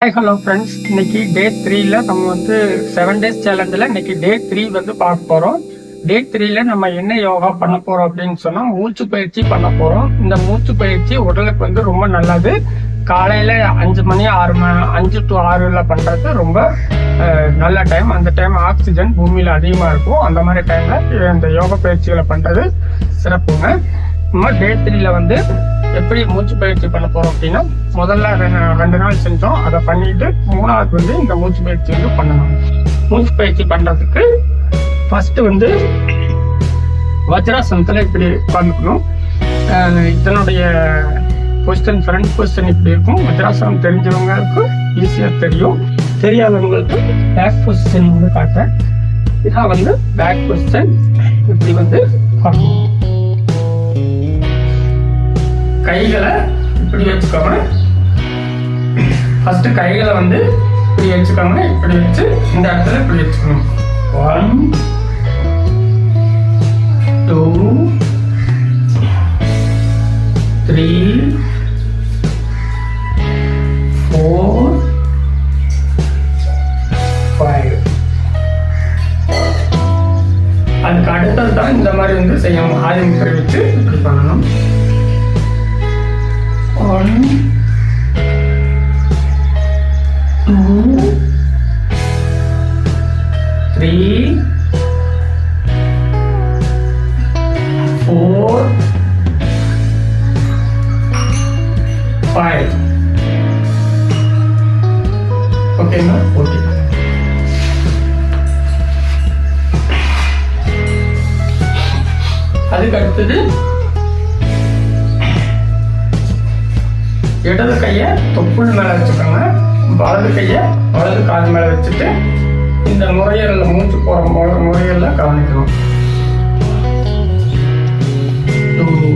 Hi hello friends, இன்னைக்கு டே 3ல நம்ம வந்து 7 days சேலஞ்சில் இன்னைக்கு டே 3 வந்து பார்க்க போகிறோம். டே 3ல நம்ம என்ன யோகா பண்ண போகிறோம் அப்படின்னு சொன்னால் மூச்சு பயிற்சி பண்ண போகிறோம். இந்த மூச்சு பயிற்சி உடலுக்கு வந்து ரொம்ப நல்லது. காலையில் 5 to 6 பண்ணுறது ரொம்ப நல்ல டைம். அந்த டைம் ஆக்சிஜன் பூமியில் அதிகமாக இருக்கும். அந்த மாதிரி டைமில் இந்த யோகா பயிற்சிகளை பண்ணுறது சிறப்புங்க. நம்ம டே 3ல வந்து எப்படி மூச்சு பயிற்சி பண்ண போறோம் அப்படின்னா, முதல்ல 2 நாள் செஞ்சோம். அதை பண்ணிட்டு 3வது வந்து இந்த மூச்சு பயிற்சி வந்து பண்ணணும். மூச்சு பயிற்சி பண்றதுக்கு ஃபர்ஸ்ட் வந்து வஜ்ராசனத்துல இப்படி உட்காந்துக்கணும். இதனுடைய பொசிஷன் ஃப்ரண்ட் பொசிஷன் இப்படி இருக்கும். வஜ்ராசனம் தெரிஞ்சவங்களுக்கு ஈஸியா தெரியும், தெரியாதவங்களுக்கு பேக் பொசிஷன் வந்து காட்டேன். இதான் வந்து பேக் பொசிஷன். இப்படி வந்து பார்க்கணும். கைகளை இப்படி வச்சுக்கோங்க. ஃபர்ஸ்ட் கைகளை வந்து இப்படி வச்சுக்கோங்க. இப்படி வச்சு இந்த இடத்துல இப்படி வச்சுக்கணும். 1 2 3 4 5. அதுக்கு அடுத்தது தான் இந்த மாதிரி வந்து செய்யணும். ஆயுதம் இப்படி வச்சு இப்படி பண்ணணும். 1 2 3 4 5. ஓகேங்களா? ஓகே. அதுக்கு அடுத்தது இடது கையை தொப்புள் மேல வச்சுக்கோங்க. வலது கையை வலது காது மேல வச்சுட்டு இந்த நுரையீரல்ல மூச்சு போற நுரையீரல்ல கவனிக்கணும். 2